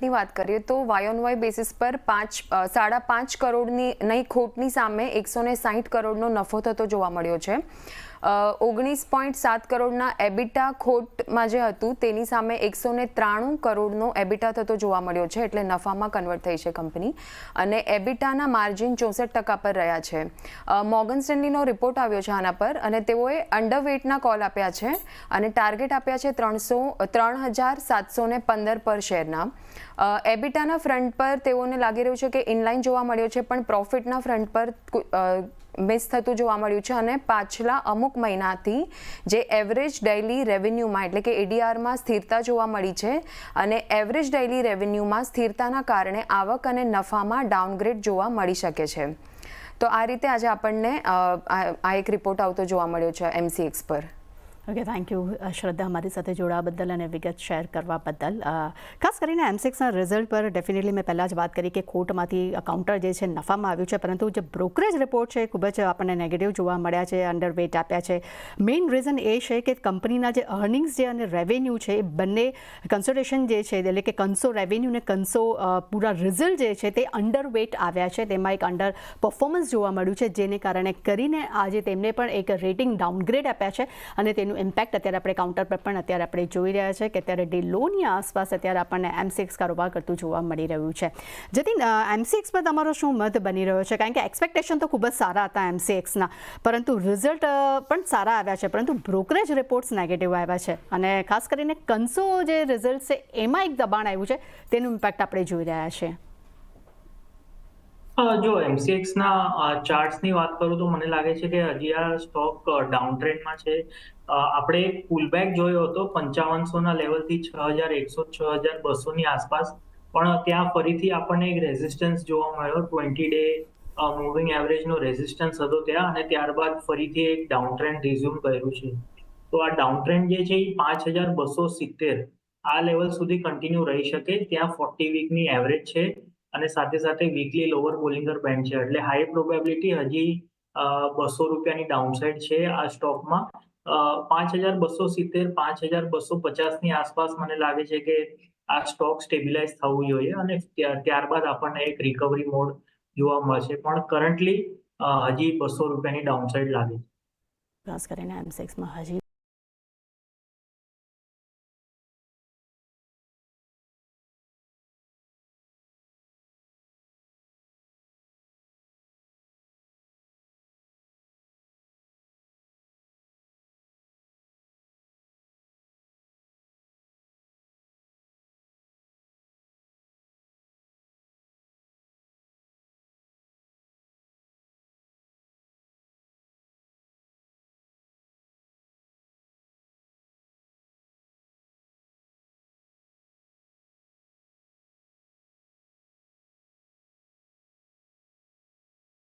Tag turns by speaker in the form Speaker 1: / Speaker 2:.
Speaker 1: પ્રોફિટની વાત કરીએ તો વાય ઓન વાય બેસિસ પર 5.5 કરોડની નહીં ખોટની સામે 160 કરોડનો નફો થતો જોવા મળ્યો છે. 19.7 કરોડના એબિટા ખોટમાં જે હતું તેની સામે 193 કરોડનો એબિટા થતો જોવા મળ્યો છે, એટલે નફામાં કન્વર્ટ થઈ છે કંપની. અને એબિટાના માર્જિન 64% પર રહ્યા છે. મોર્ગન સ્ટેનલીનો રિપોર્ટ આવ્યો છે આના પર, અને તેઓએ અંડરવેટના કોલ આપ્યા છે અને ટાર્ગેટ આપ્યા છે 3,715 પર શેરના. એબિટાના ફ્રન્ટ પર તેઓને લાગી રહ્યું છે કે ઇનલાઇન જોવા મળ્યો છે, પણ પ્રોફિટના ફ્રન્ટ પર મિસ થતું જોવા મળ્યું છે. અને પાછલા અમુક મહિનાથી જે એવરેજ ડેઇલી રેવન્યુમાં એટલે કે એડીઆરમાં સ્થિરતા જોવા મળી છે, અને એવરેજ ડેઇલી રેવન્યુમાં સ્થિરતાના કારણે આવક અને નફામાં ડાઉનગ્રેડ જોવા મળી શકે છે. તો આ રીતે આજે આપણને આ એક રિપોર્ટ આવતો જોવા મળ્યો છે MCX પર.
Speaker 2: ઓકે, થેન્ક યુ શ્રદ્ધા, અમારી સાથે જોડાવા બદલ અને વિગત શેર કરવા બદલ. ખાસ કરીને MCXના રિઝલ્ટ પર ડેફિનેટલી મેં પહેલાં જ વાત કરી કે ખોટમાંથી કાઉન્ટર જે છે નફામાં આવ્યું છે, પરંતુ જે બ્રોકરેજ રિપોર્ટ છે ખૂબ જ આપણને નેગેટિવ જોવા મળ્યા છે, અંડરવેટ આપ્યા છે. મેઇન રીઝન એ છે કે કંપનીના જે અર્નિંગ્સ જે અને રેવન્યુ છે એ બંને કન્સોલિડેશન જે છે એટલે કે કન્સો રેવન્યુ ને કન્સો પૂરા રિઝલ્ટ જે છે તે અંડરવેટ આવ્યા છે. તેમાં એક અંડર પરફોર્મન્સ જોવા મળ્યું છે, જેને કારણે કરીને આજે તેમને પણ એક રેટિંગ ડાઉનગ્રેડ આપ્યા છે. અને તેનું ઇમ્પેક્ટ અત્યારે આપણે કાઉન્ટર પર પણ અત્યારે આપણે જોઈ રહ્યા છે કે અત્યારે ડે લોની આસપાસ અત્યારે આપણને MCX કારોબાર કરતું જોવા મળી રહ્યું છે. જતીન, MCX પર તમારો શું મત બની રહ્યો છે? કારણ કે એક્સપેક્ટેશન તો ખૂબ જ સારા હતા MCXના, પરંતુ રિઝલ્ટ પણ સારા આવ્યા છે, પરંતુ બ્રોકરેજ રિપોર્ટ્સ નેગેટિવ આવ્યા છે. અને ખાસ કરીને કન્સો જે રિઝલ્ટ છે એમાં એક દબાણ આવ્યું છે, તેનું ઇમ્પેક્ટ આપણે જોઈ રહ્યા છીએ.
Speaker 3: જો MCXના ચાર્ટ્સની વાત કરું તો મને લાગે છે કે હજી આ સ્ટોક ડાઉન ટ્રેન્ડમાં છે. આપણે એક પુલબેક જોયો હતો 5500ના લેવલથી 6100 6200ની આસપાસ, પણ ત્યાં ફરીથી આપણને એક રેઝિસ્ટન્સ જોવા મળ્યો. 20 ડે મૂવિંગ એવરેજનો રેઝિસ્ટન્સ હતો ત્યાં, અને ત્યારબાદ ફરીથી એક ડાઉન ટ્રેન્ડ રિઝ્યુમ કર્યું છે. તો આ ડાઉન ટ્રેન્ડ જે છે એ 5270 આ લેવલ સુધી કન્ટિન્યુ રહી શકે. ત્યાં 40 વીકની એવરેજ છે, અને સાથે સાથે વીકલી લોઅર બોલિંગર બેન્ડ છે, એટલે હાઈ પ્રોબેબિલિટી હજી ₹200ની ડાઉનસાઇડ છે આ સ્ટોકમાં. 5270 5250ની આસપાસ મને લાગે છે કે આ સ્ટોક સ્ટેબિલાઇઝ થવું જોઈએ, અને ત્યારબાદ આપણને એક રિકવરી મોડ જોવા મળશે. પણ કરન્ટલી હજી ₹200ની ડાઉનસાઇડ લાગે છે.
Speaker 2: ખાસ કરીને MCXમાં હજી